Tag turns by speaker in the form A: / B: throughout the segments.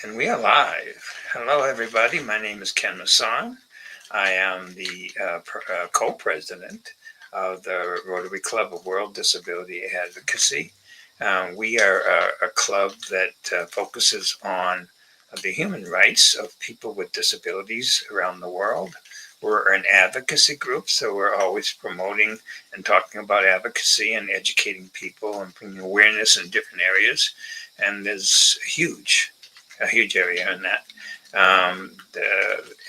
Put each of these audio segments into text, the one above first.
A: And we are live. Hello, everybody. My name is Ken Masson. I am the co-president of the Rotary Club of World Disability Advocacy. We are a club that focuses on the human rights of people with disabilities around the world. We're an advocacy group, so we're always promoting and talking about advocacy and educating people and bringing awareness in different areas. And there's a huge area in that.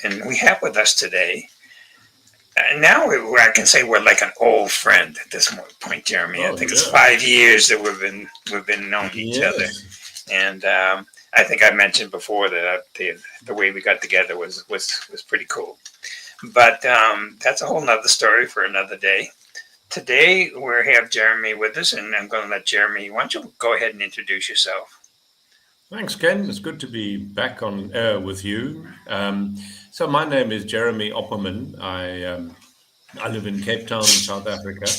A: And we have with us today. Now I can say we're like an old friend at this point, Jeremy. I think it's 5 years that we've been knowing each other, and I think I mentioned before that the way we got together was pretty cool. But that's a whole nother story for another day. Today we have Jeremy with us, and I'm going to let Jeremy. Why don't you go ahead and introduce yourself?
B: Thanks, Ken. It's good to be back on air with you. So my name is Jeremy Opperman. I live in Cape Town, South Africa,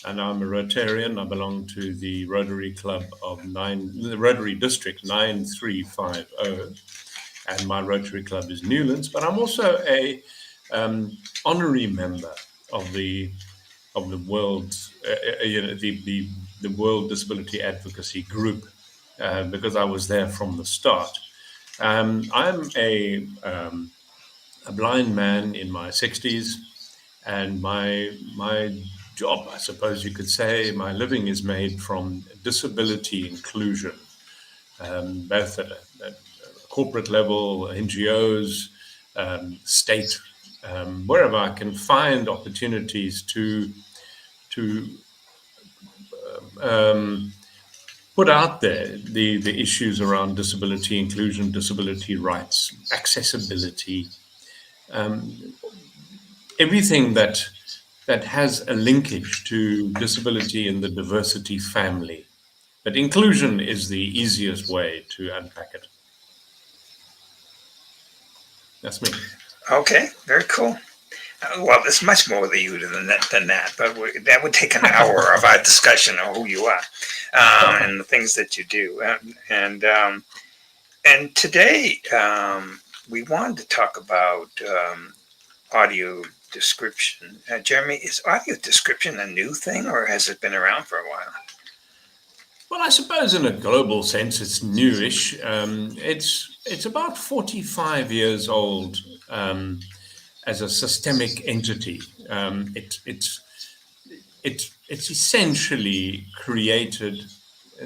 B: and I'm a Rotarian. I belong to the Rotary Club of the Rotary District 9350, and my Rotary Club is Newlands. But I'm also a honorary member of the World, the World Disability Advocacy Group. Because I was there from the start. I'm a blind man in my 60s, and my job, I suppose you could say, my living is made from disability inclusion, both at a corporate level, NGOs, state, wherever I can find opportunities to put out there the issues around disability inclusion, disability rights, accessibility, everything that has a linkage to disability in the diversity family. But inclusion is the easiest way to unpack it. That's me.
A: Okay, very cool. Well, there's much more to you than that, but that would take an hour of our discussion of who you are and the things that you do. And today we wanted to talk about audio description. Jeremy, is audio description a new thing, or has it been around for a while?
B: Well, I suppose in a global sense, it's newish. It's about 45 years old. As a systemic entity, it's essentially created.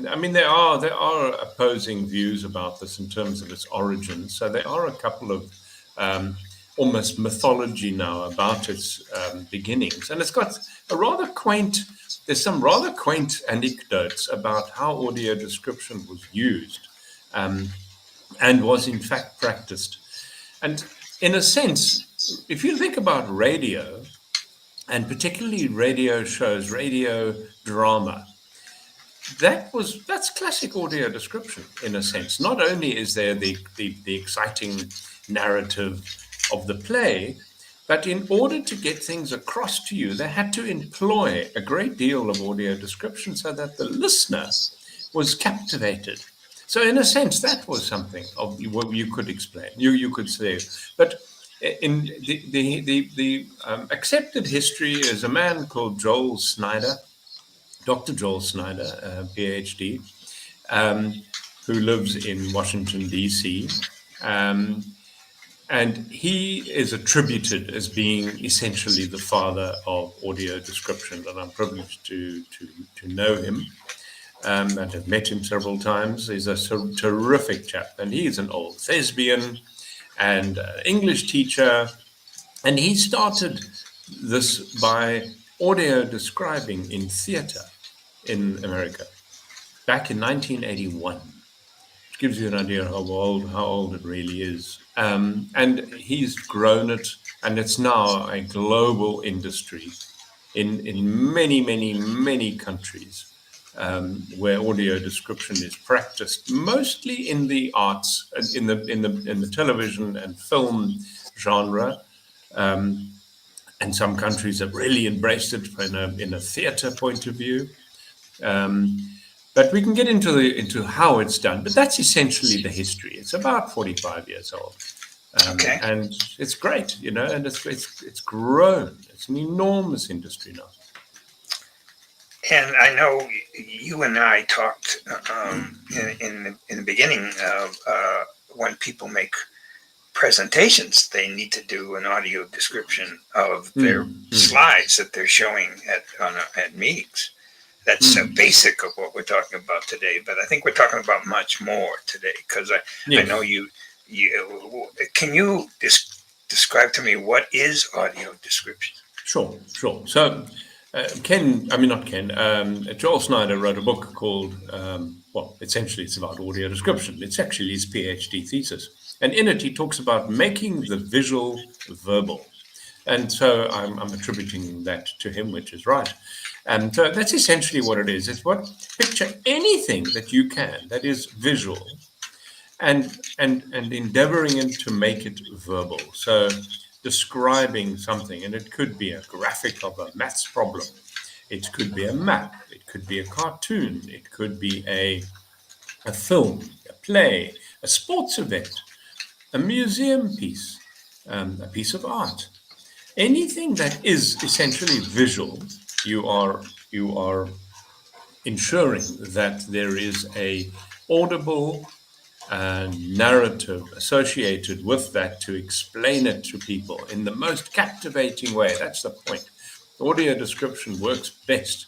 B: I mean, there are opposing views about this in terms of its origins. So there are a couple of almost mythology now about its beginnings, and it's got there's some rather quaint anecdotes about how audio description was used and was in fact practiced. And in a sense, if you think about radio, and particularly radio shows, radio drama, that's classic audio description in a sense. Not only is there the exciting narrative of the play, but in order to get things across to you, they had to employ a great deal of audio description so that the listener was captivated. So in a sense, that was something of what you could explain, you could say. But in the accepted history is a man called Joel Snyder, Dr. Joel Snyder, PhD, who lives in Washington, D.C., and he is attributed as being essentially the father of audio description, and I'm privileged to know him. And I've met him several times. He's a terrific chap, and he's an old thespian and English teacher, and he started this by audio describing in theater in America back in 1981, which gives you an idea how old it really is. And he's grown it, and it's now a global industry in many countries. Where audio description is practiced, mostly in the arts, in the television and film genre, and some countries have really embraced it in a theatre point of view. But we can get into how it's done. But that's essentially the history. It's about 45 years old.
A: Okay.
B: And it's great, and it's grown. It's an enormous industry now.
A: And I know you and I talked in the beginning of when people make presentations, they need to do an audio description of their slides that they're showing at meetings. That's a basic of what we're talking about today, but I think we're talking about much more today because I know you. Can you describe to me what is audio description?
B: Sure. So, not Ken, Joel Snyder wrote a book called, essentially it's about audio description. It's actually his PhD thesis. And in it, he talks about making the visual verbal. And so I'm attributing that to him, which is right. And so that's essentially what it is. It's picture anything that you can that is visual and endeavoring to make it verbal. So describing something, and it could be a graphic of a maths problem. It could be a map. It could be a cartoon. It could be a film, a play, a sports event, a museum piece, a piece of art. Anything that is essentially visual, you are ensuring that there is a audible narrative associated with that to explain it to people in the most captivating way. That's the point. Audio description works best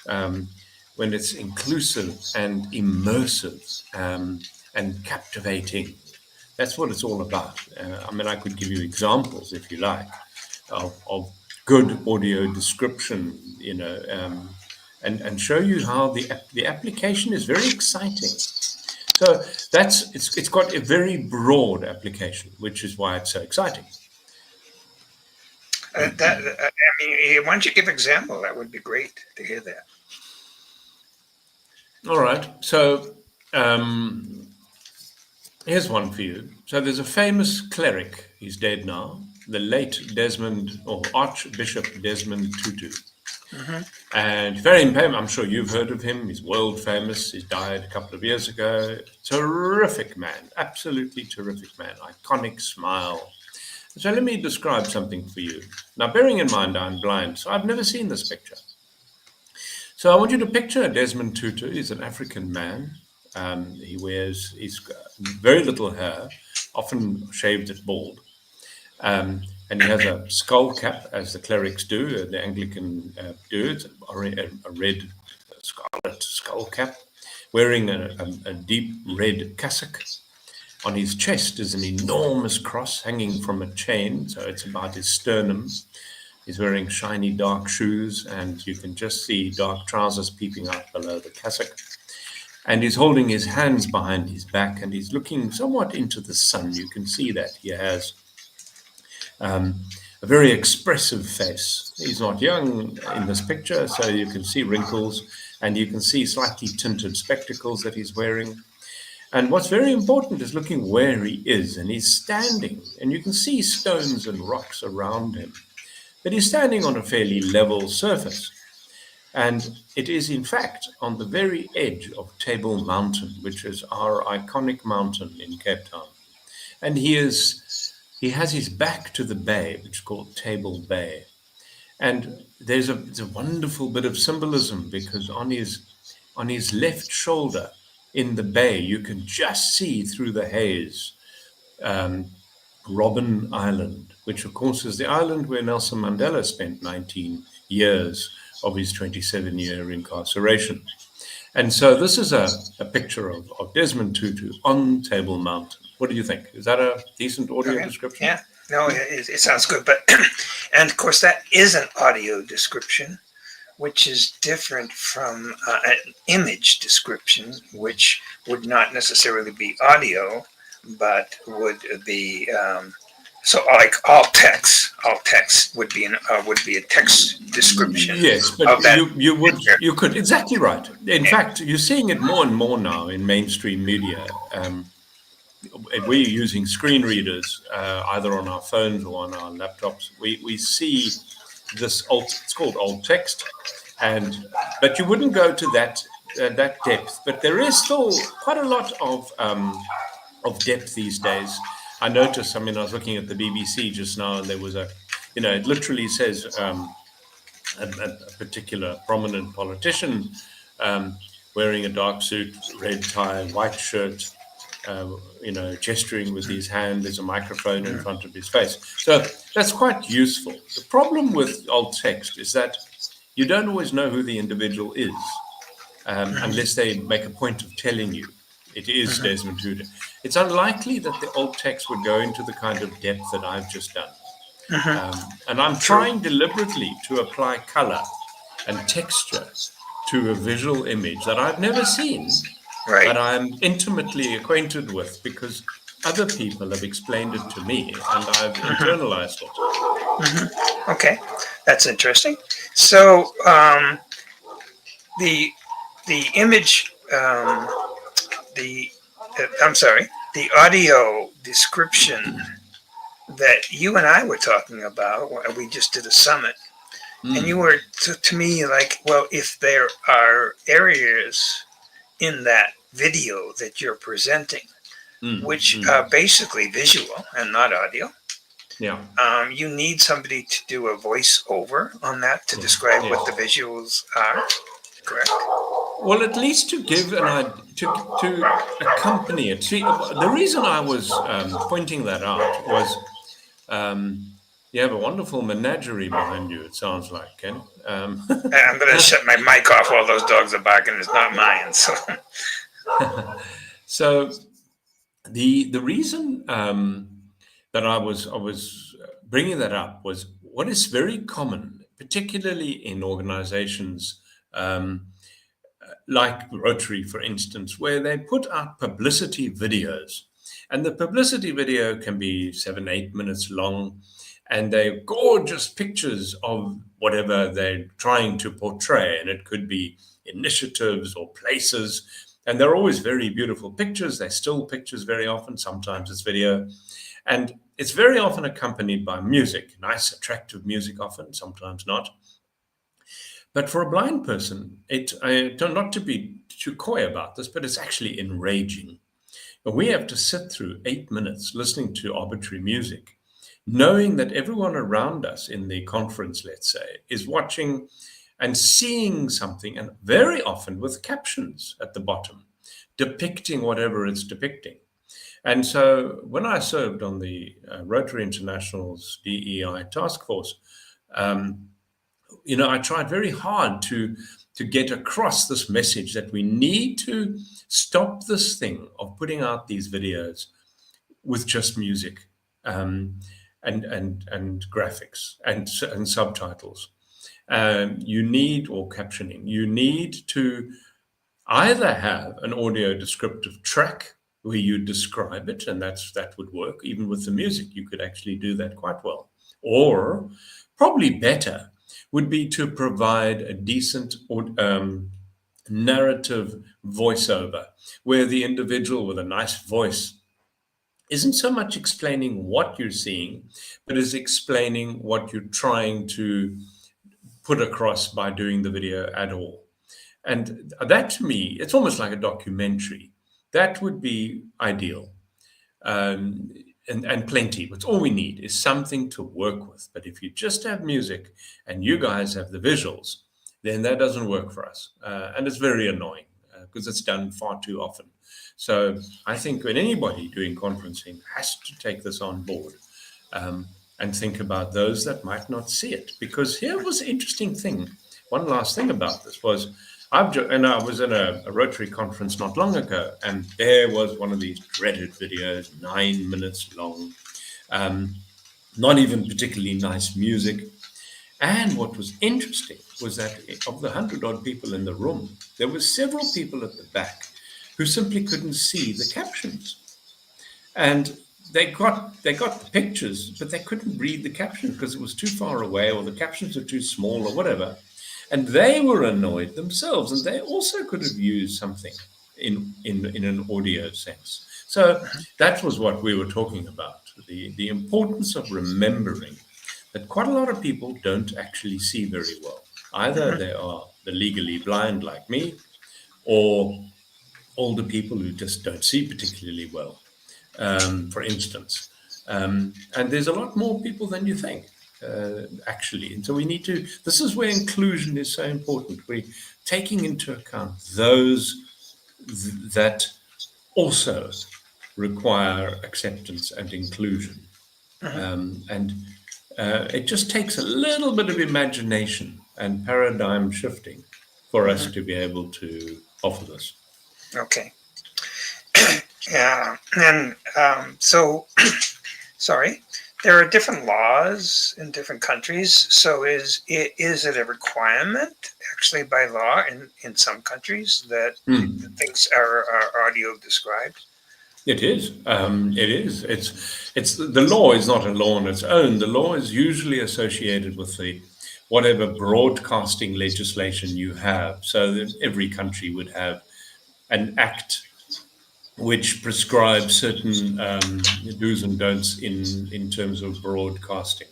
B: when it's inclusive and immersive and captivating. That's what it's all about. I could give you examples if you like of good audio description, and show you how the application is very exciting. So it's got a very broad application, which is why it's so exciting.
A: Why don't you give an example? That would be great to hear that.
B: All right. So here's one for you. So there's a famous cleric. He's dead now. The late Archbishop Desmond Tutu. Mm-hmm. And very famous. I'm sure you've heard of him. He's world famous. He died a couple of years ago. Terrific man. Absolutely terrific man. Iconic smile. So let me describe something for you. Now, bearing in mind I'm blind, so I've never seen this picture. So I want you to picture Desmond Tutu. He's an African man. He's got very little hair, often shaved at bald. And he has a skull cap, as the clerics do, the Anglican do. It's a red scarlet skull cap, wearing a deep red cassock. On his chest is an enormous cross hanging from a chain, so it's about his sternum. He's wearing shiny dark shoes, and you can just see dark trousers peeping out below the cassock. And he's holding his hands behind his back, and he's looking somewhat into the sun. You can see that he has a very expressive face. He's not young in this picture, so you can see wrinkles, and you can see slightly tinted spectacles that he's wearing. And what's very important is looking where he is, and he's standing, and you can see stones and rocks around him. But he's standing on a fairly level surface. And it is, in fact, on the very edge of Table Mountain, which is our iconic mountain in Cape Town. And he has his back to the bay, which is called Table Bay. And there's a wonderful bit of symbolism, because on his left shoulder in the bay, you can just see through the haze Robben Island, which of course is the island where Nelson Mandela spent 19 years of his 27-year incarceration. And so this is a picture of Desmond Tutu on Table Mountain. What do you think? Is that a decent audio description?
A: Yeah, no, it sounds good. But and of course, that is an audio description, which is different from an image description, which would not necessarily be audio, but would be so like all text would be a text description.
B: Yes, but you could exactly right. In fact, you're seeing it more and more now in mainstream media. We're using screen readers either on our phones or on our laptops. We see this it's called alt text, but you wouldn't go to that that depth, but there is still quite a lot of depth these days. I noticed. I mean, I was looking at the BBC just now, and there was it literally says a particular prominent politician wearing a dark suit, red tie, white shirt, gesturing with his hand. There's a microphone in front of his face. So that's quite useful. The problem with alt text is that you don't always know who the individual is unless they make a point of telling you it is Desmond Tutu. It's unlikely that the alt text would go into the kind of depth that I've just done. And I'm trying deliberately to apply color and texture to a visual image that I've never seen,
A: Right.
B: but I'm intimately acquainted with because other people have explained it to me and I've internalized it.
A: Okay, that's interesting. So the image, the audio description that you and I were talking about, we just did a summit, and you were to me like, well, if there are areas in that video that you're presenting, which are basically visual and not audio, you need somebody to do a voiceover on that to describe what the visuals are, correct?
B: Well, at least to give an idea, to accompany it. See, the reason I was pointing that out was you have a wonderful menagerie behind you, it sounds like, Ken.
A: I'm going to shut my mic off while those dogs are barking. It's not mine.
B: So the reason that I was bringing that up was what is very common, particularly in organizations like Rotary, for instance, where they put out publicity videos. And the publicity video can be 7-8 minutes long, and they're gorgeous pictures of whatever they're trying to portray. And it could be initiatives or places. And they're always very beautiful pictures. They're still pictures very often. Sometimes it's video. And it's very often accompanied by music, nice, attractive music often, sometimes not. But for a blind person, not to be too coy about this, but it's actually enraging. We have to sit through 8 minutes listening to arbitrary music, knowing that everyone around us in the conference, let's say, is watching and seeing something, and very often with captions at the bottom, depicting whatever it's depicting. And so when I served on the Rotary International's DEI task force, I tried very hard to get across this message that we need to stop this thing of putting out these videos with just music and graphics and subtitles. You need, or captioning, you need to either have an audio descriptive track where you describe it, and that would work. Even with the music, you could actually do that quite well. Or probably better would be to provide a decent narrative voiceover where the individual with a nice voice isn't so much explaining what you're seeing, but is explaining what you're trying to put across by doing the video at all. And that, to me, it's almost like a documentary. That would be ideal. And plenty. But all we need is something to work with. But if you just have music and you guys have the visuals, then that doesn't work for us. And it's very annoying because it's done far too often. So I think when anybody doing conferencing has to take this on board and think about those that might not see it. Because here was an interesting thing. One last thing about this was, I was in a Rotary conference not long ago, and there was one of these dreaded videos, 9 minutes long, not even particularly nice music. And what was interesting was that of the 100-odd people in the room, there were several people at the back who simply couldn't see the captions. And they got the pictures, but they couldn't read the caption because it was too far away, or the captions were too small, or whatever. And they were annoyed themselves, and they also could have used something in an audio sense. So that was what we were talking about, the importance of remembering that quite a lot of people don't actually see very well. Either they are the legally blind like me, or older people who just don't see particularly well, for instance. And there's a lot more people than you think, actually. And so we need to, this is where inclusion is so important. We're taking into account those that also require acceptance and inclusion. And it just takes a little bit of imagination and paradigm shifting for us to be able to offer this.
A: Okay. Yeah. And so, sorry, there are different laws in different countries. So is it a requirement actually by law in some countries that things are audio described?
B: It is. It is. It's the law is not a law on its own. The law is usually associated with the whatever broadcasting legislation you have. So that every country would have an act which prescribes certain do's and don'ts in terms of broadcasting.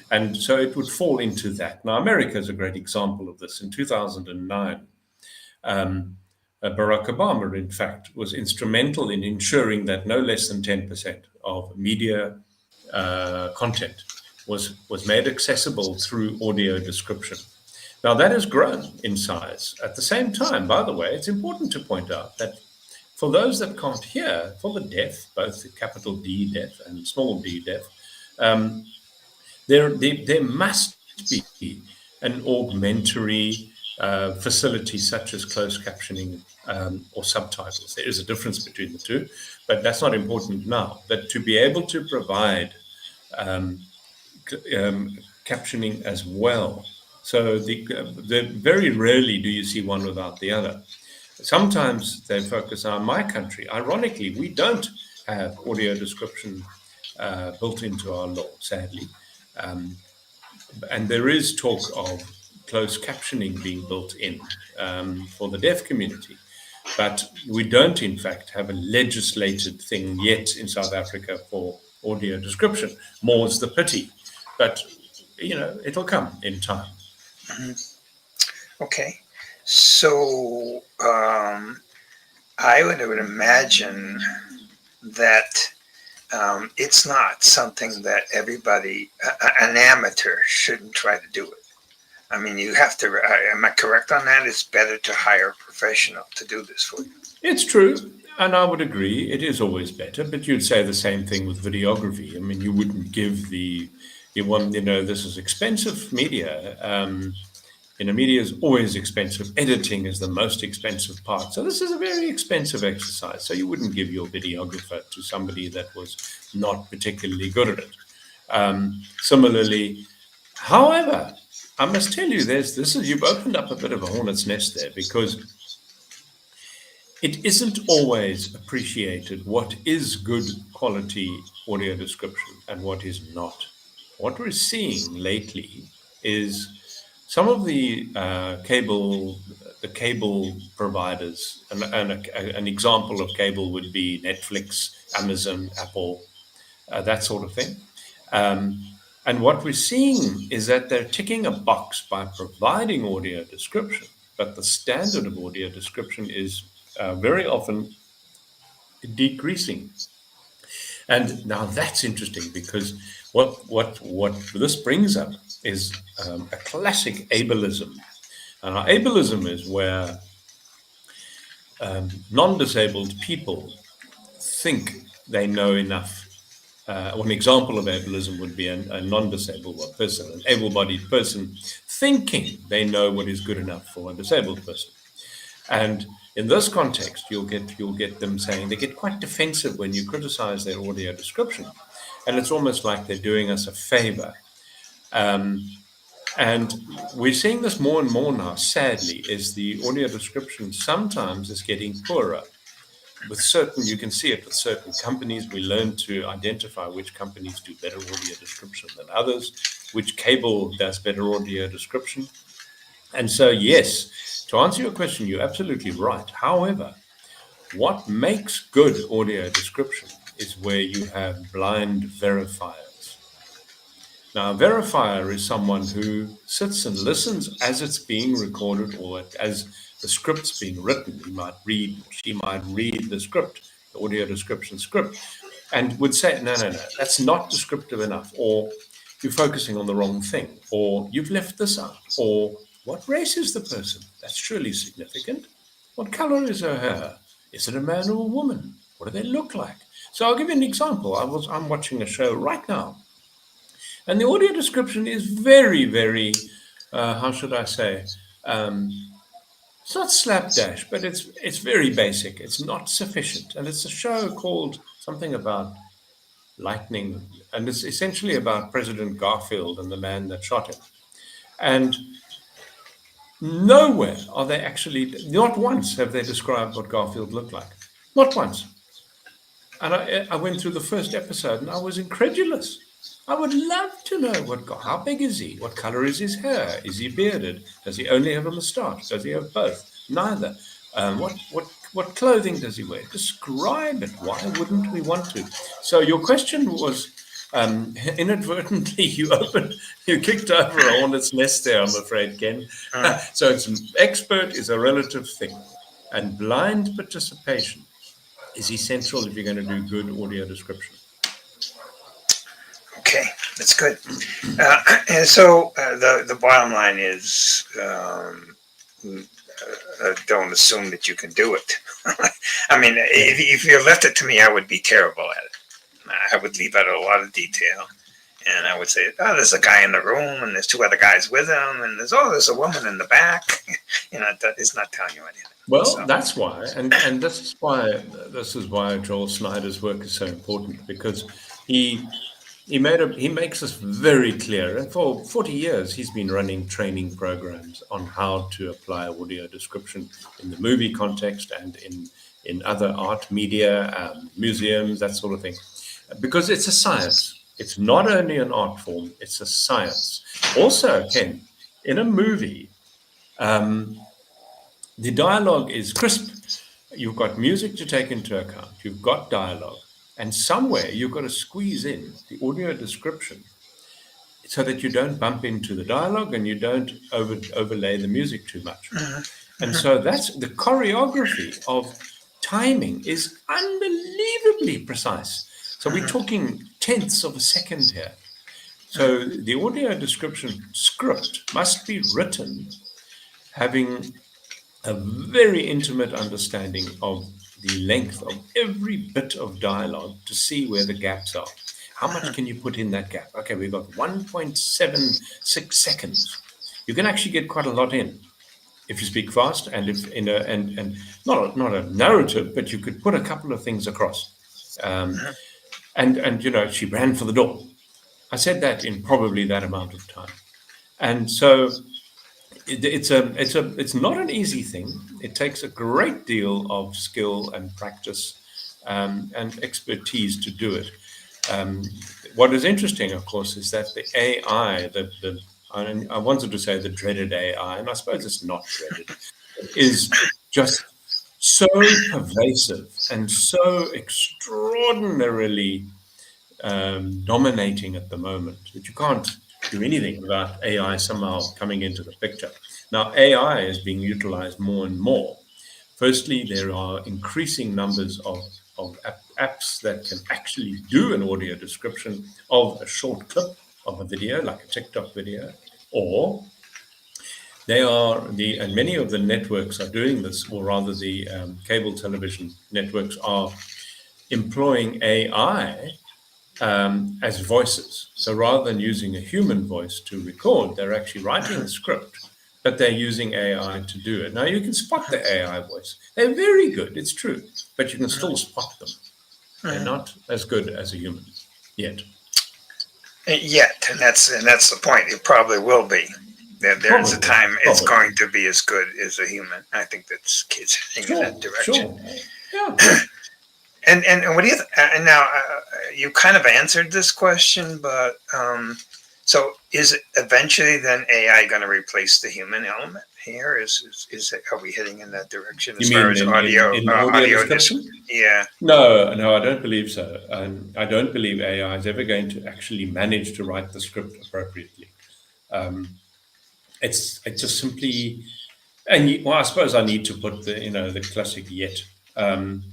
B: And so it would fall into that. Now, America is a great example of this. In 2009, Barack Obama, in fact, was instrumental in ensuring that no less than 10% of media content was made accessible through audio description. Now, that has grown in size. At the same time, by the way, it's important to point out that for those that can't hear, for the deaf, both the capital D deaf and small d deaf, there must be an augmentary facility such as closed captioning or subtitles. There is a difference between the two, but that's not important now. But to be able to provide captioning as well. So the very rarely do you see one without the other. Sometimes they focus on my country. Ironically, we don't have audio description built into our law, sadly. And there is talk of closed captioning being built in for the deaf community. But we don't, in fact, have a legislated thing yet in South Africa for audio description. More's the pity. But, it'll come in time.
A: Okay. So I would imagine that it's not something that everybody, an amateur, shouldn't try to do it. I mean, you have to, am I correct on that? It's better to hire a professional to do this for you.
B: It's true. And I would agree, it is always better, but you'd say the same thing with videography. I mean, you wouldn't give this is expensive media. Media is always expensive. Editing is the most expensive part. So this is a very expensive exercise. So you wouldn't give your videographer to somebody that was not particularly good at it. Similarly, however, I must tell you, you've opened up a bit of a hornet's nest there, because it isn't always appreciated what is good quality audio description and what is not. What we're seeing lately is some of the cable providers, and an example of cable would be Netflix, Amazon, Apple, that sort of thing. And what we're seeing is that they're ticking a box by providing audio description, but the standard of audio description is very often decreasing. And now that's interesting, because what this brings up is a classic ableism. And our ableism is where non-disabled people think they know enough. One example of ableism would be a non-disabled person, an able-bodied person, thinking they know what is good enough for a disabled person. And in this context, you'll get them saying, they get quite defensive when you criticize their audio description. And it's almost like they're doing us a favor. And we're seeing this more and more now, sadly, is the audio description sometimes is getting poorer. You can see it with certain companies. We learn to identify which companies do better audio description than others, which cable does better audio description. And so, yes, to answer your question, you're absolutely right. However, what makes good audio description is where you have blind verifiers. Now, a verifier is someone who sits and listens as it's being recorded, or as the script's being written. She might read the script, the audio description script, and would say, no, that's not descriptive enough, or you're focusing on the wrong thing, or you've left this out, or what race is the person? That's surely significant. What color is her hair? Is it a man or a woman? What do they look like? So I'll give you an example. I'm watching a show right now, and the audio description is very, very, how should I say? It's not slapdash, but it's very basic. It's not sufficient, and it's a show called something about lightning, and it's essentially about President Garfield and the man that shot him. And nowhere are they actually, not once have they described what Garfield looked like. Not once. And I went through the first episode and I was incredulous. I would love to know how big is he? What color is his hair? Is he bearded? Does he only have a moustache? Does he have both? Neither. What clothing does he wear? Describe it. Why wouldn't we want to? So your question was, inadvertently you kicked over a hornet's nest there, I'm afraid, Ken. So expert is a relative thing, and blind participation is essential if you're going to do good audio description.
A: Okay, that's good. And so the bottom line is, don't assume that you can do it. I mean, if you left it to me, I would be terrible at it. I would leave out a lot of detail, and I would say, oh, there's a guy in the room, and there's two other guys with him, and there's a woman in the back. It's not telling you anything.
B: Well, so that's why, and this is why Joel Snyder's work is so important, because he makes us very clear, and for 40 years he's been running training programs on how to apply audio description in the movie context and in other art media, museums, that sort of thing, because it's a science. It's not only an art form, it's a science. Also, Ken, in a movie, the dialogue is crisp. You've got music to take into account. You've got dialogue. And somewhere you've got to squeeze in the audio description so that you don't bump into the dialogue and you don't overlay the music too much. And so that's the choreography of timing is unbelievably precise. So we're talking tenths of a second here. So the audio description script must be written having a very intimate understanding of the length of every bit of dialogue to see where the gaps are. How much can you put in that gap? Okay, we've got 1.76 seconds. You can actually get quite a lot in if you speak fast, and if not a narrative, but you could put a couple of things across. And she ran for the door. I said that in probably that amount of time, and so it's not an easy thing. It takes a great deal of skill and practice and expertise to do it. What is interesting, of course, is that the AI, I wanted to say the dreaded AI, and I suppose it's not dreaded, is just so pervasive and so extraordinarily dominating at the moment that you can't do anything without AI somehow coming into the picture. Now, AI is being utilized more and more. Firstly, there are increasing numbers of apps that can actually do an audio description of a short clip of a video, like a TikTok video, or and many of the networks are doing this, or rather the cable television networks are employing AI as voices. So rather than using a human voice to record, they're actually writing a script, but they're using AI to do it. Now, you can spot the AI voice. They're very good, it's true, but you can still spot them. They're not as good as a human yet.
A: And that's the point. It probably will be. There's a time it's going to be as good as a human. I think that's kids heading in that direction.
B: Sure. Yeah.
A: And what do you now? You kind of answered this question, but so is it eventually then AI going to replace the human element here? Are we heading in that direction as far as audio description? Yeah.
B: No, I don't believe so. I don't believe AI is ever going to actually manage to write the script appropriately. It's just simply And well, I suppose I need to put the classic yet. And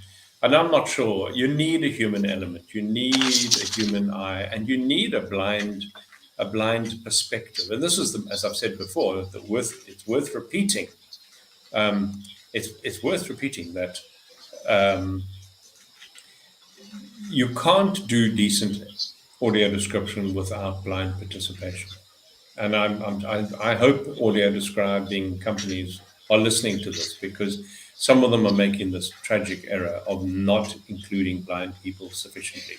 B: I'm not sure. You need a human element. You need a human eye, and you need a blind perspective. And this is, as I've said before, it's worth repeating. It's worth repeating that you can't do decent audio description without blind participation. And I hope audio describing companies are listening to this, because some of them are making this tragic error of not including blind people sufficiently.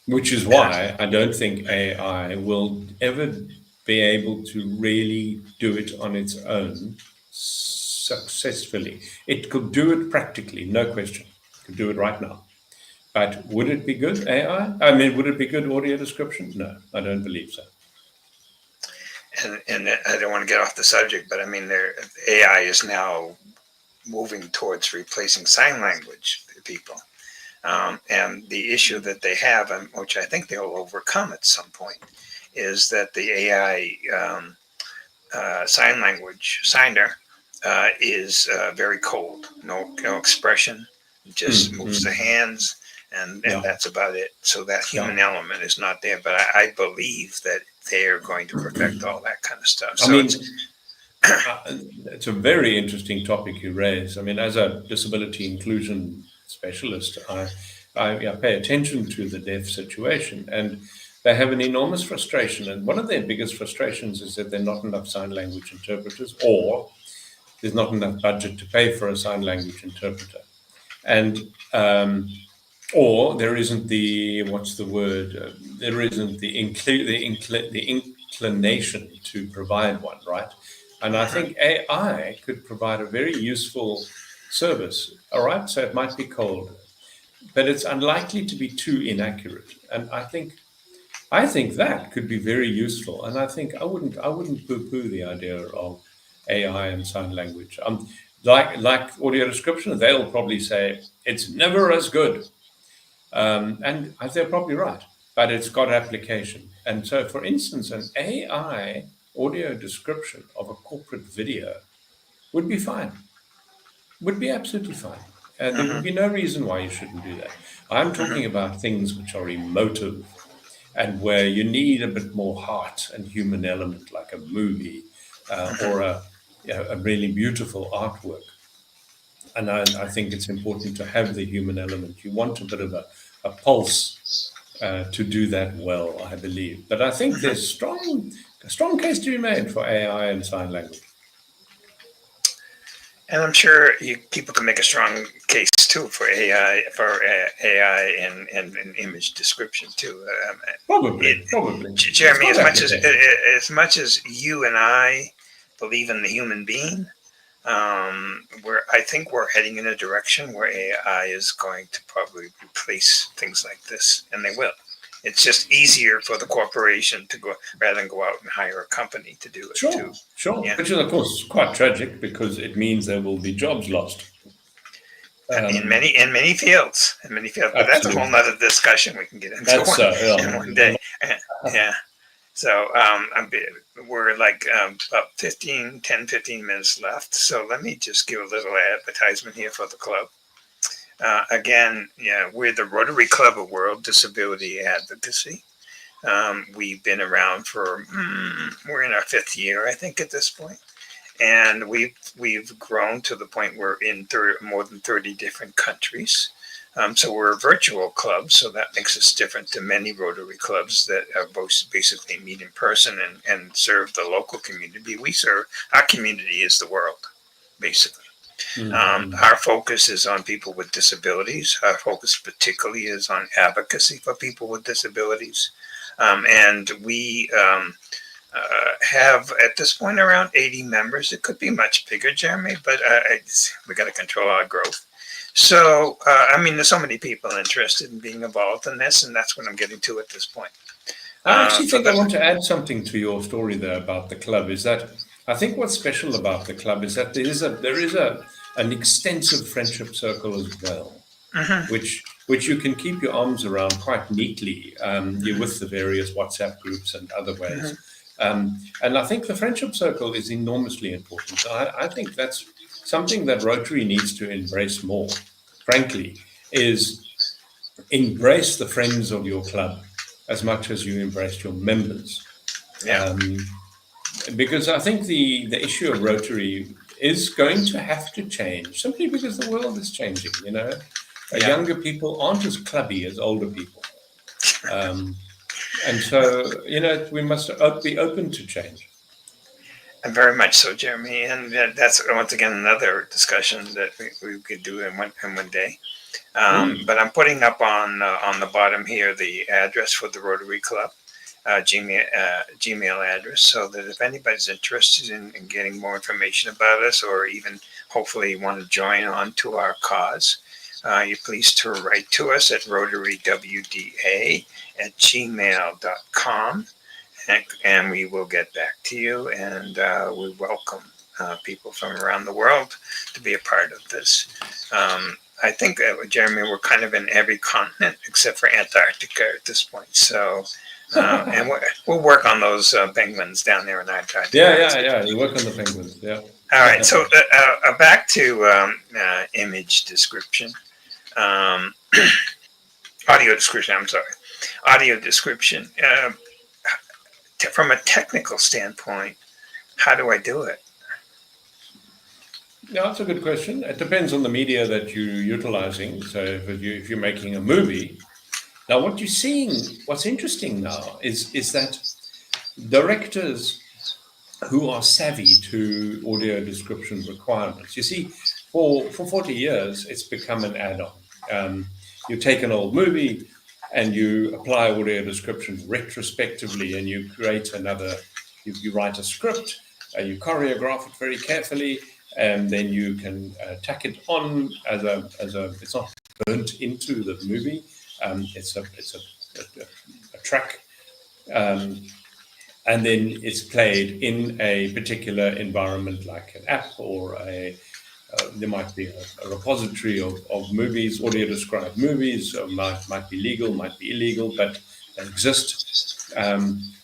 B: Which is why I don't think AI will ever be able to really do it on its own successfully. It could do it practically, no question. It could do it right now. But would it be good AI? I mean, would it be good audio description? No, I don't believe so.
A: And I don't want to get off the subject, but I mean, AI is now moving towards replacing sign language people. And the issue that they have, which I think they'll overcome at some point, is that the AI sign language signer is very cold, no expression, just moves the hands, and that's about it. So that human element is not there. But I believe that they're going to perfect all that kind of stuff. So
B: I mean, it's a very interesting topic you raise. I mean, as a disability inclusion specialist, I pay attention to the deaf situation, and they have an enormous frustration. And one of their biggest frustrations is that there are not enough sign language interpreters, or there's not enough budget to pay for a sign language interpreter. And or there isn't the there isn't the inclination to provide one, right? And I think AI could provide a very useful service. All right, so it might be cold, but it's unlikely to be too inaccurate. And I think that could be very useful. And I think I wouldn't poo-poo the idea of AI and sign language. Like audio description, they'll probably say it's never as good. And they're probably right, but it's got application. And so, for instance, an AI audio description of a corporate video would be fine, would be absolutely fine. And there would be no reason why you shouldn't do that. I'm talking about things which are emotive and where you need a bit more heart and human element, like a movie or a really beautiful artwork. And I think it's important to have the human element. You want a bit of a pulse to do that well, I believe. But I think there's a strong case to be made for AI and sign language.
A: And I'm sure people can make a strong case too for AI and image description too.
B: Probably.
A: Jeremy, as much as you and I believe in the human being, I think we're heading in a direction where AI is going to probably replace things like this, and they will. It's just easier for the corporation to go rather than go out and hire a company to do it.
B: Sure. Yeah. Which is, of course, quite tragic, because it means there will be jobs lost.
A: In many fields. But that's a whole nother discussion we can get into one day. Yeah. So we're like about 15 minutes left. So let me just give a little advertisement here for the club. Again, we're the Rotary Club of World Disability Advocacy. We've been around we're in our 5th year, I think, at this point. And we've grown to the point we're in more than 30 different countries. So we're a virtual club, so that makes us different to many Rotary clubs that are both basically meet in person and serve the local community. Our community is the world, basically. Our focus is on people with disabilities. Our focus particularly is on advocacy for people with disabilities. And we have at this point around 80 members. It could be much bigger, Jeremy, but we got to control our growth. So, there's so many people interested in being involved in this, and that's what I'm getting to at this point.
B: I actually think I want to add something to your story there about the club. Is that I think what's special about the club is that there is an extensive friendship circle as well, which you can keep your arms around quite neatly. You're with the various WhatsApp groups and other ways. And I think the friendship circle is enormously important. I think that's something that Rotary needs to embrace more, frankly, is embrace the friends of your club as much as you embrace your members.
A: Yeah.
B: Because I think the issue of Rotary is going to have to change simply because the world is changing.
A: Yeah.
B: Younger people aren't as clubby as older people. And so, we must be open to change.
A: And very much so, Jeremy. And that's once again another discussion that we could do in one day. But I'm putting up on the bottom here the address for the Rotary Club. Gmail address, so that if anybody's interested in getting more information about us, or even hopefully want to join on to our cause, you're pleased to write to us at rotarywda@gmail.com, and we will get back to you, and we welcome people from around the world to be a part of this. I think, Jeremy, we're kind of in every continent except for Antarctica at this point, so and we'll work on those penguins down there in Antarctica.
B: Yeah. You work on the penguins. Yeah.
A: All right. So back to image description, audio description. I'm sorry, audio description. From a technical standpoint, how do I do it?
B: Yeah, that's a good question. It depends on the media that you're utilizing. So if you're making a movie. Now, what's interesting now is that directors who are savvy to audio description requirements, you see, for 40 years, it's become an add-on. You take an old movie and you apply audio description retrospectively, and you create you write a script, you choreograph it very carefully, and then you can tack it on it's not burnt into the movie. It's a track, and then it's played in a particular environment, like an app, or there might be a repository of movies, audio described movies. Might be legal, might be illegal, but they exist.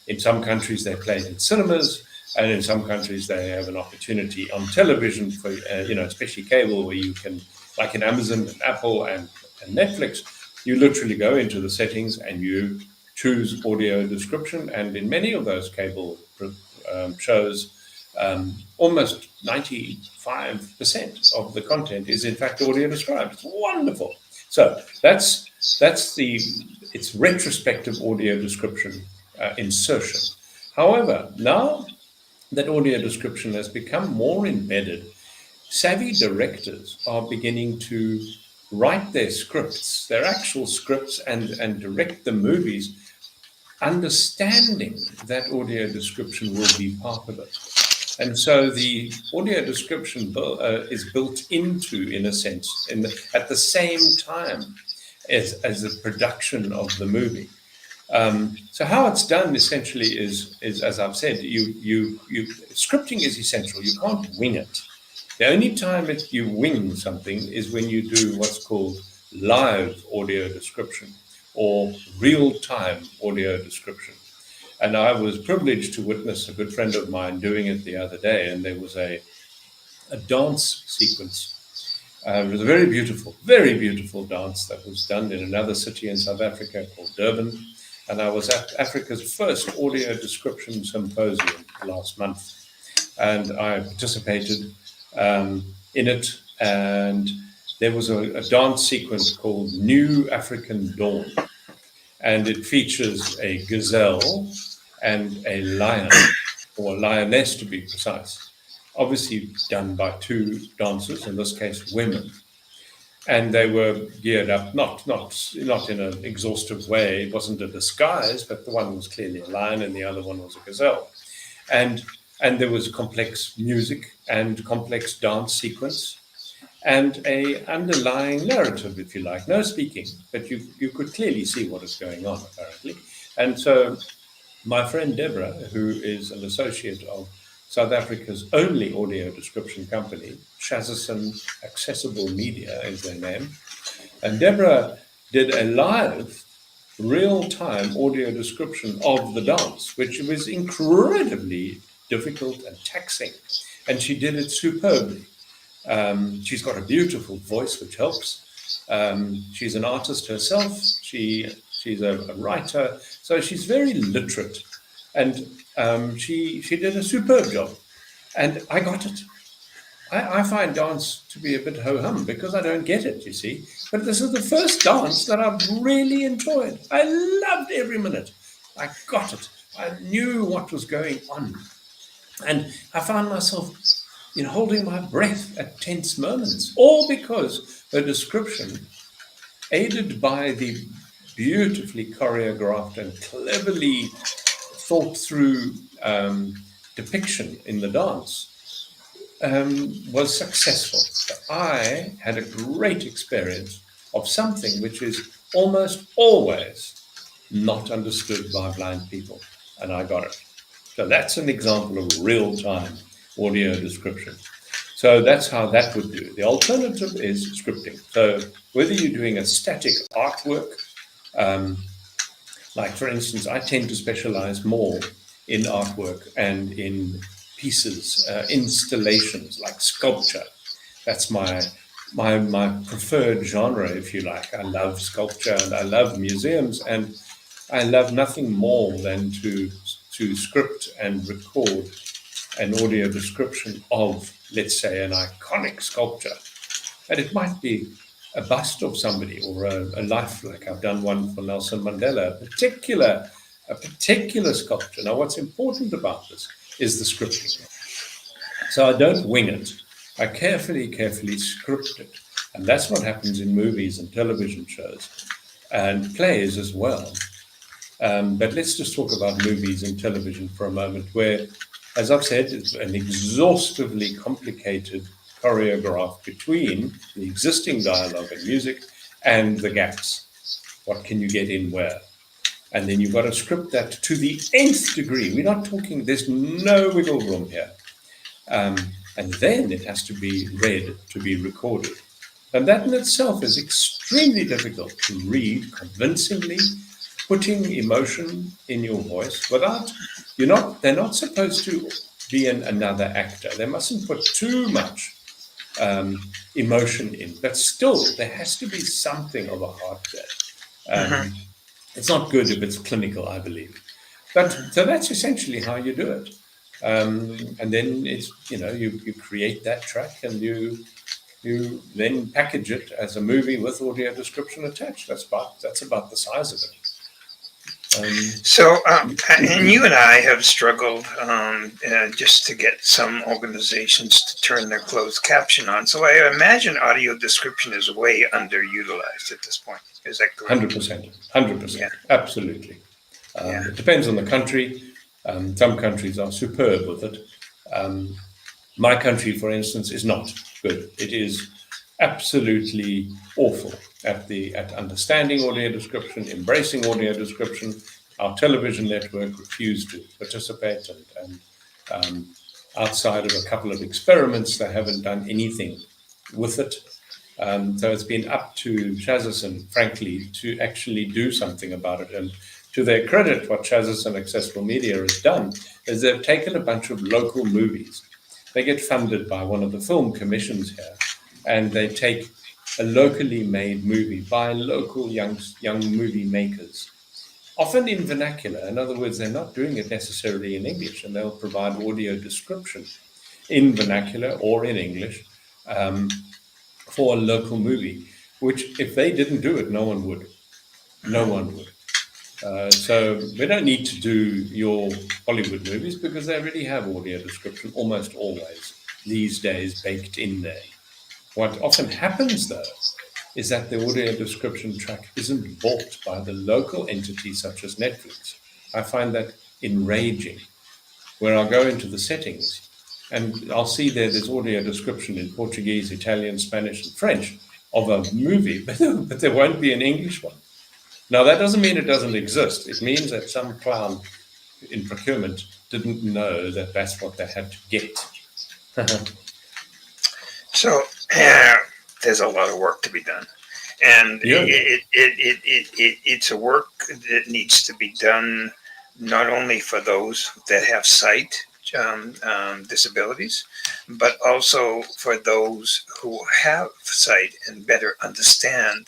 B: In some countries, they're played in cinemas, and in some countries, they have an opportunity on television for especially cable, where you can, like in Amazon and Apple and Netflix. You literally go into the settings and you choose audio description. And in many of those cable shows, almost 95% of the content is in fact audio described. It's wonderful. So it's retrospective audio description insertion. However, now that audio description has become more embedded, savvy directors are beginning to write their scripts, their actual scripts, and direct the movies, understanding that audio description will be part of it. And so the audio description is built into, in a sense, at the same time as the production of the movie. So how it's done essentially is as I've said, scripting is essential. You can't wing it. The only time that you wing something is when you do what's called live audio description or real-time audio description. And I was privileged to witness a good friend of mine doing it the other day, and there was a dance sequence. It was a very beautiful dance that was done in another city in South Africa called Durban. And I was at Africa's first audio description symposium last month, and I participated in it, and there was a dance sequence called New African Dawn, and it features a gazelle and a lion, or a lioness to be precise, obviously done by two dancers, in this case women, and they were geared up not in an exhaustive way. It wasn't a disguise, but the one was clearly a lion and the other one was a gazelle, and there was complex music and complex dance sequence and a underlying narrative, if you like. No speaking, but you could clearly see what is going on, apparently. And so my friend Deborah, who is an associate of South Africa's only audio description company, Shazison Accessible Media is their name, and Deborah did a live real-time audio description of the dance, which was incredibly difficult and taxing. And she did it superbly. She's got a beautiful voice, which helps. She's an artist herself. She's a writer, so she's very literate, and she did a superb job. And I got it. I find dance to be a bit ho-hum because I don't get it, you see. But this is the first dance that I've really enjoyed. I loved every minute. I got it. I knew what was going on. And I found myself holding my breath at tense moments, all because the description, aided by the beautifully choreographed and cleverly thought through depiction in the dance, was successful. So I had a great experience of something which is almost always not understood by blind people, and I got it. So that's an example of real-time audio description. So that's how that would do. The alternative is scripting. So whether you're doing a static artwork, like for instance, I tend to specialize more in artwork and in pieces, installations like sculpture. That's my preferred genre, if you like. I love sculpture and I love museums, and I love nothing more than to script and record an audio description of, let's say, an iconic sculpture. And it might be a bust of somebody or a life, like I've done one for Nelson Mandela, a particular sculpture. Now, what's important about this is the scripting. So I don't wing it. I carefully script it. And that's what happens in movies and television shows and plays as well. But let's just talk about movies and television for a moment, where, as I've said, it's an exhaustively complicated choreograph between the existing dialogue and music and the gaps. What can you get in where? And then you've got to script that to the nth degree. We're not talking, there's no wiggle room here. And then it has to be read, to be recorded. And that in itself is extremely difficult to read convincingly, putting emotion in your voice without, they're not supposed to be another actor. They mustn't put too much emotion in, but still there has to be something of a heart there. It's not good if it's clinical, I believe. But so that's essentially how you do it. And then it's, you create that track and you then package it as a movie with audio description attached. That's about the size of it.
A: And you and I have struggled just to get some organizations to turn their closed caption on. So I imagine audio description is way underutilized at this point. Is that correct?
B: 100%. Yeah. Absolutely. It depends on the country. Some countries are superb with it. My country, for instance, is not good. It is absolutely awful at understanding audio description, embracing audio description. Our television network refused to participate, and outside of a couple of experiments, they haven't done anything with it. So it's been up to Shazison, frankly, to actually do something about it. And to their credit, what Shazison Accessible Media has done is they've taken a bunch of local movies. They get funded by one of the film commissions here, and they take a locally made movie by local young movie makers, often in vernacular. In other words, they're not doing it necessarily in English, and they'll provide audio description in vernacular or in English for a local movie, which if they didn't do it, no one would. So we don't need to do your Hollywood movies because they already have audio description almost always these days baked in there. What often happens, though, is that the audio description track isn't bought by the local entity such as Netflix. I find that enraging, where I'll go into the settings and I'll see there's audio description in Portuguese, Italian, Spanish, and French of a movie, but there won't be an English one. Now, that doesn't mean it doesn't exist. It means that some clown in procurement didn't know that that's what they had to get.
A: So there's a lot of work to be done. And
B: Yeah.
A: it's a work that needs to be done not only for those that have sight disabilities, but also for those who have sight and better understand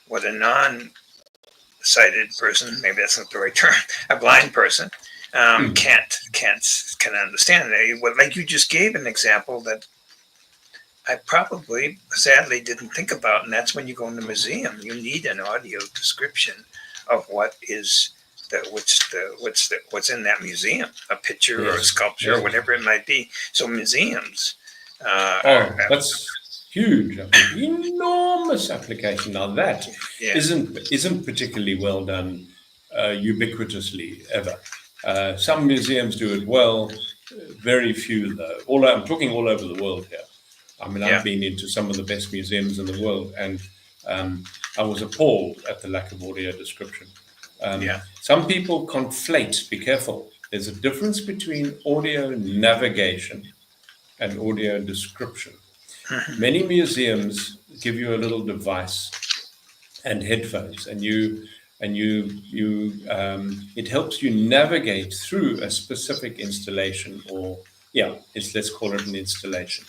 A: what a non-sighted person, maybe that's not the right term, a blind person,
B: Mm.
A: can understand. Like you just gave an example that I probably sadly didn't think about, and that's when you go in the museum, you need an audio description of what is what's in that museum, a picture or a
B: Yes.
A: sculpture or
B: Yes.
A: whatever it might be. So museums
B: Oh, that's huge. Enormous application. Now that
A: yeah,
B: isn't particularly well done ubiquitously ever. Some museums do it well, very few though. I'm talking all over the world here. I mean, I've
A: yeah,
B: been into some of the best museums in the world, and I was appalled at the lack of audio description.
A: yeah.
B: Some people conflate, be careful, there's a difference between audio navigation and audio description.
A: Mhm.
B: Many museums give you a little device and headphones, and it helps you navigate through a specific installation, or yeah, let's call it an installation.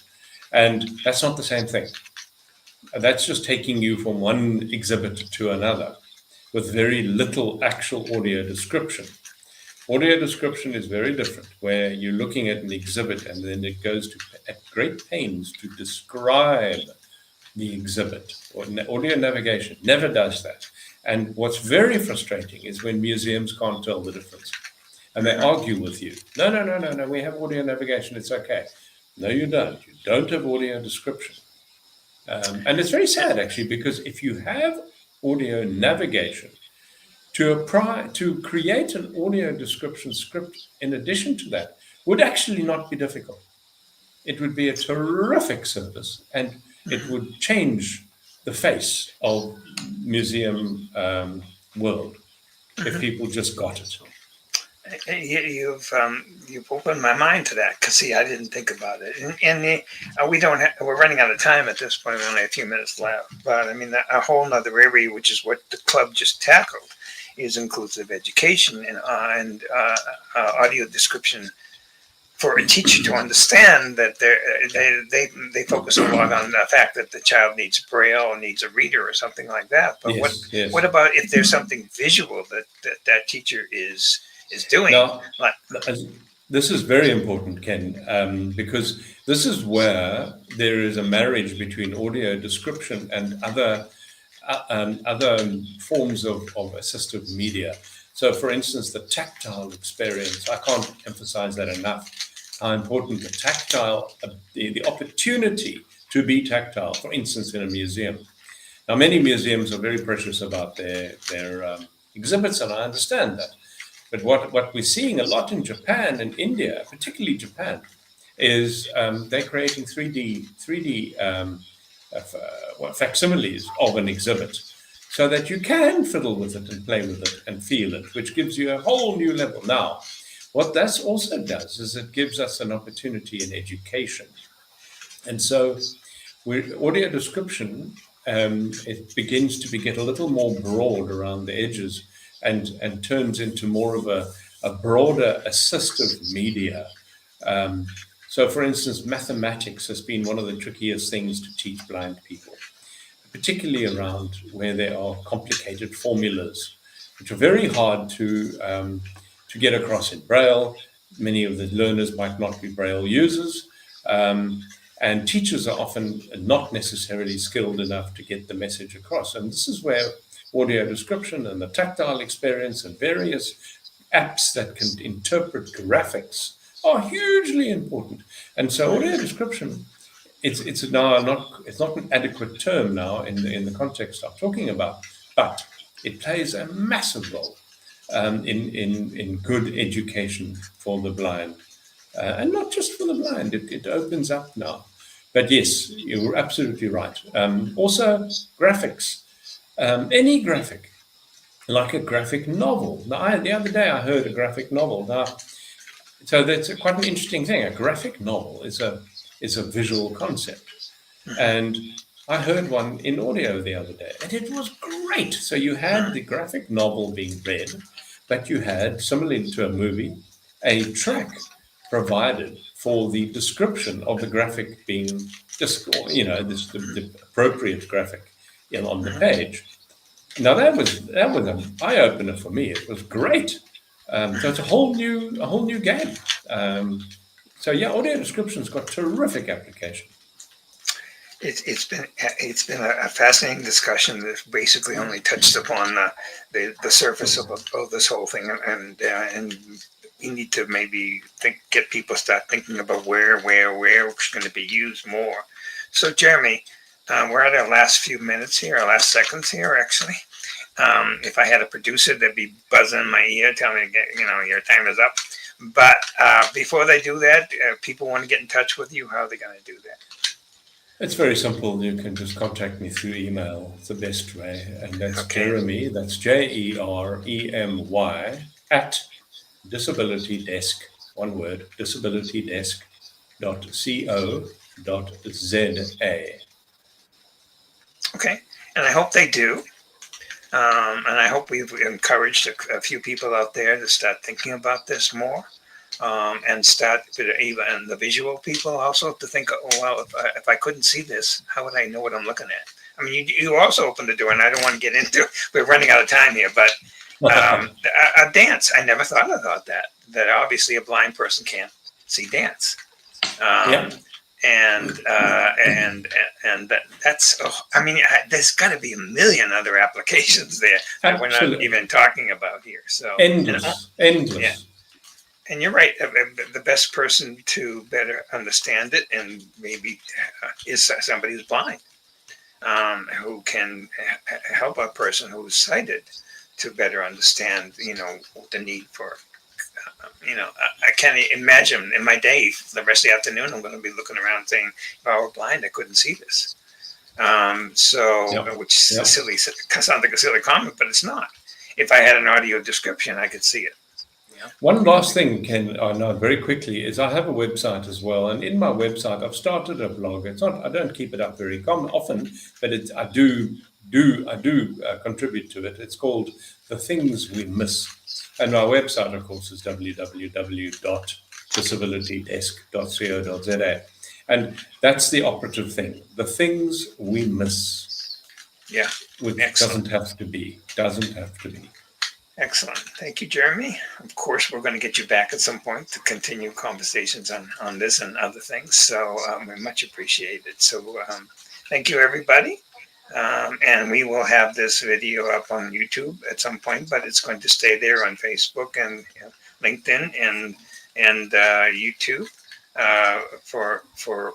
B: And that's not the same thing. That's just taking you from one exhibit to another with very little actual audio description. Audio description is very different, where you're looking at an exhibit and then it goes to at great pains to describe the exhibit. Or audio navigation never does that. And what's very frustrating is when museums can't tell the difference and they
A: Mhm.
B: argue with you. No, no, no, no, no, we have audio navigation, it's okay. No, you don't. You don't have audio description. And it's very sad, actually, because if you have audio navigation, to create an audio description script in addition to that would actually not be difficult. It would be a terrific service, and it would change the face of museum world if people just got it.
A: You've opened my mind to that, because see, I didn't think about it. We don't we're running out of time at this point. We only have a few minutes left, but I mean a whole nother area, which is what the club just tackled, is inclusive education and audio description for a teacher to understand that they focus a lot on the fact that the child needs braille or needs a reader or something like that. But
B: Yes, yes.
A: what about if there's something visual that teacher is doing?
B: Now,
A: Like,
B: this is very important, Ken, because this is where there is a marriage between audio description and other forms of assistive media. So, for instance, the tactile experience, I can't emphasize that enough, how important the tactile, the opportunity to be tactile, for instance, in a museum. Now, many museums are very precious about their exhibits, and I understand that. But what we're seeing a lot in Japan and India, particularly Japan, is they're creating 3D facsimiles of an exhibit so that you can fiddle with it and play with it and feel it, which gives you a whole new level. Now, what that also does is it gives us an opportunity in education. And so audio description, it begins to get a little more broad around the edges and turns into more of a broader assistive media. So, for instance, mathematics has been one of the trickiest things to teach blind people, particularly around where there are complicated formulas, which are very hard to get across in Braille. Many of the learners might not be Braille users, and teachers are often not necessarily skilled enough to get the message across. And this is where audio description and the tactile experience and various apps that can interpret graphics are hugely important. And so audio description, it's now not an adequate term now in the context I'm talking about, but it plays a massive role in good education for the blind, and not just for the blind. It opens up now. But yes, you're absolutely right. Also, graphics, any graphic, like a graphic novel. Now, the other day I heard a graphic novel. Now, so that's quite an interesting thing. A graphic novel is a visual concept, and I heard one in audio the other day, and it was great. So you had the graphic novel being read, but you had, similarly to a movie, a track provided for the description of the graphic being just, the appropriate graphic on the page. Now that was an eye opener for me. It was great. So it's a whole new game. So yeah, audio description's got terrific application.
A: It's been a fascinating discussion that basically only touched upon the surface of this whole thing, and we need to maybe get people start thinking about where it's going to be used more. So Jeremy, we're at our last few minutes here, our last seconds here actually. If I had a producer, they'd be buzzing in my ear telling me, your time is up. But before they do that, people want to get in touch with you. How are they going to do that?
B: It's very simple. You can just contact me through email. It's the best way. And that's Jeremy, that's Jeremy, at disabilitydesk, one word, disabilitydesk.co.za.
A: Okay. And I hope they do. And I hope we've encouraged a few people out there to start thinking about this more. And start even the visual people also to think, oh, well, if I couldn't see this, how would I know what I'm looking at? I mean, you also opened the door, and I don't want to get into it. We're running out of time here, but a dance, I never thought about that obviously a blind person can't see dance. And that's, there's got to be a million other applications there that we're not even talking about here. So
B: endless.
A: Yeah. And you're right. The best person to better understand it, and maybe is somebody who's blind, who can help a person who's sighted to better understand, the need for, I can't imagine in my day, the rest of the afternoon, I'm going to be looking around saying, if I were blind, I couldn't see this. Which sounds like a silly comment, but it's not. If I had an audio description, I could see it.
B: One last thing, Ken, I know very quickly, is I have a website as well, and in my website I've started a blog. It's not, I don't keep it up very often, but I do contribute to it. It's called The Things We Miss, and my website, of course, is www.disabilitydesk.co.za, and that's the operative thing: the things we miss.
A: Yeah,
B: which doesn't have to be.
A: Excellent. Thank you, Jeremy. Of course, we're going to get you back at some point to continue conversations on this and other things. So we much appreciate it. So thank you, everybody. And we will have this video up on YouTube at some point, but it's going to stay there on Facebook and LinkedIn and YouTube for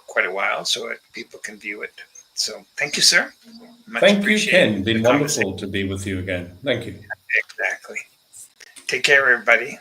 A: quite a while, so people can view it. So thank you, sir.
B: Thank you, Ken. Been wonderful to be with you again. Thank you.
A: Exactly. Take care, everybody.